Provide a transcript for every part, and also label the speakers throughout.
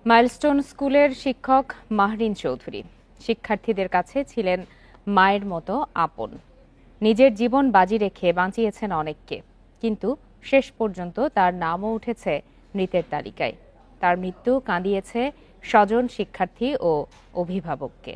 Speaker 1: Milestone স্কুলের শিক্ষক মাহরিন চৌধুরী শিক্ষার্থীদের কাছে ছিলেন মায়ের মতো আপন। নিজের জীবন বাজি রেখে বাঁচিয়েছেন অনেককে, কিন্তু শেষ পর্যন্ত তার নামও উঠেছে মৃতের তালিকায়। তার মৃত্যু কাঁদিয়েছে স্বজন, শিক্ষার্থী ও অভিভাবককে।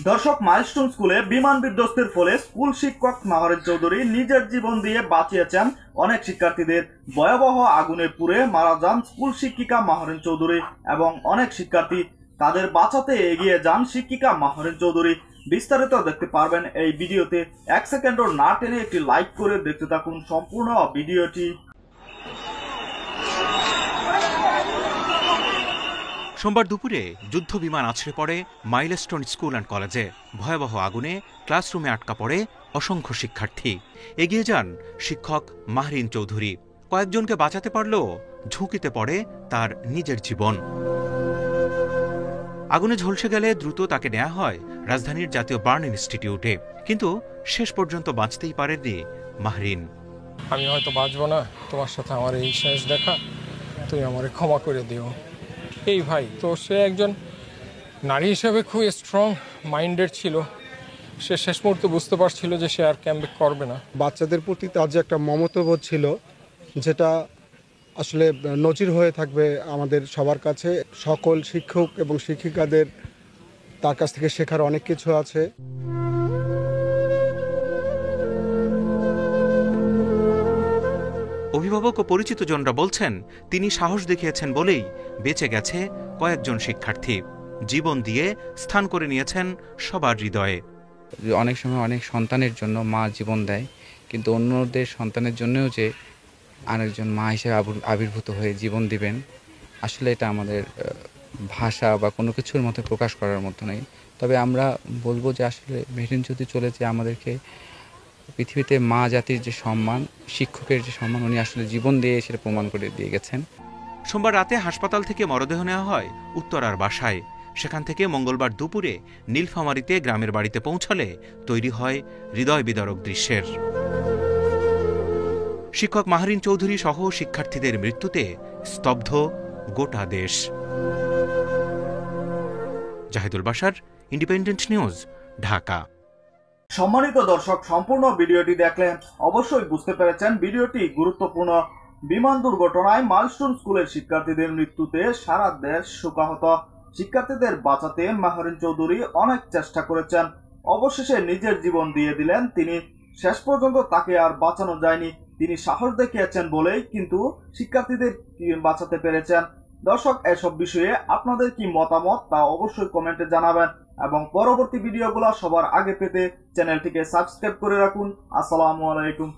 Speaker 2: দর্শক, মাইলস্টোন স্কুলে বিমান বিধ্বস্তের ফলে স্কুল শিক্ষক মাহরিন চৌধুরী নিজের জীবন দিয়ে বাঁচিয়েছেন অনেক শিক্ষার্থীদের। ভয়াবহ আগুনে পুড়ে মারা যান স্কুল শিক্ষিকা মাহরিন চৌধুরী এবং অনেক শিক্ষার্থী তাদের বাঁচাতে এগিয়ে যান শিক্ষিকা মাহরিন চৌধুরী। বিস্তারিত দেখতে পারবেন এই ভিডিওতে। 1 সেকেন্ডও না টেনে একটি লাইক করে দেখতে থাকুন সম্পূর্ণ ভিডিওটি।
Speaker 3: সোমবার দুপুরে যুদ্ধ বিমান আছড়ে পড়ে মাইলস্টোন স্কুল অ্যান্ড কলেজে। ভয়াবহ আগুনে ক্লাসরুমে আটকা পড়ে অসংখ্য শিক্ষার্থী। এগিয়ে যান শিক্ষক মাহরিন চৌধুরী। কয়েকজনকে বাঁচাতে পারলেও ঝুঁকিতে পড়ে তার নিজের জীবন। আগুনে ঝলসে গেলে দ্রুত তাকে নেওয়া হয় রাজধানীর জাতীয় বার্ন ইনস্টিটিউটে, কিন্তু শেষ পর্যন্ত বাঁচতেই পারেননি মাহরিন।
Speaker 4: আমি হয়তো বাঁচবো না, তোমার সাথে আমার এই শেষ দেখা, তুমি আমারে ক্ষমা করে দিও। এই ভাই তো সে একজন নারী হিসেবে খুব স্ট্রং মাইন্ডেড ছিল। সে শেষ মুহূর্তে বুঝতে পারছিল যে সে আর ক্যাম্পব্যাক করবে না।
Speaker 5: বাচ্চাদের প্রতি তার যে একটা মমতাবোধ ছিল, যেটা আসলে নজির হয়ে থাকবে আমাদের সবার কাছে। সকল শিক্ষক এবং শিক্ষিকাদের তার কাছ থেকে শেখার অনেক কিছু আছে।
Speaker 3: অভিভাবক ও পরিচিতজনরা বলছেন, তিনি সাহস দেখিয়েছেন বলেই বেঁচে গেছে কয়েকজন শিক্ষার্থী। জীবন দিয়ে স্থান করে নিয়েছেন সবার হৃদয়ে।
Speaker 6: অনেক সময় অনেক সন্তানের জন্য মা জীবন দেয়, কিন্তু অন্যদের সন্তানের জন্যও যে আরেকজন মা হিসেবে আবির্ভূত হয়ে জীবন দিবেন, আসলে এটা আমাদের ভাষা বা কোনো কিছুর মধ্যে প্রকাশ করার মতো নেই। তবে আমরা বলবো যে আসলে মেহরিন যদি চলেছে আমাদেরকে পৃথিবীতে মা জাতির যে সম্মান, শিক্ষকের যে সম্মান, উনি আসলে জীবন দিয়ে সেটা প্রমাণ করে দিয়ে গেছেন।
Speaker 3: সোমবার রাতে হাসপাতাল থেকে মরদেহ নেওয়া হয় উত্তরার বাসায়। সেখান থেকে মঙ্গলবার দুপুরে নীলফামারীতে গ্রামের বাড়িতে পৌঁছালে তৈরি হয় হৃদয় বিদারক দৃশ্যের। শিক্ষক মাহরিন চৌধুরী সহ শিক্ষার্থীদের মৃত্যুতে স্তব্ধ গোটা দেশ। Zahidul Bashar, Independent News, Dhaka.
Speaker 2: সম্মানিত দর্শক, সম্পূর্ণ ভিডিওটি দেখলেন, অবশ্যই বুঝতে পেরেছেন ভিডিওটি গুরুত্বপূর্ণ। বিমান দুর্ঘটনায় মাইলস্টোন স্কুলের শিক্ষার্থীদের মৃত্যুতে সারা দেশ শোকাহত। শিক্ষার্থীদের বাঁচাতে মাহরিন চৌধুরী অনেক চেষ্টা করেছেন, অবশেষে নিজের জীবন দিয়ে দিলেন তিনি। শেষ পর্যন্ত তাকে আর বাঁচানো যায়নি। তিনি সাহস দেখিয়েছেন বলেই কিন্তু শিক্ষার্থীদের বাঁচাতে পেরেছেন। দর্শক, এসব বিষয়ে আপনাদের কি মতামত তা অবশ্যই কমেন্টে জানাবেন এবং পরবর্তী ভিডিওগুলো সবার আগে পেতে চ্যানেলটিকে সাবস্ক্রাইব করে রাখুন। আসসালামু আলাইকুম।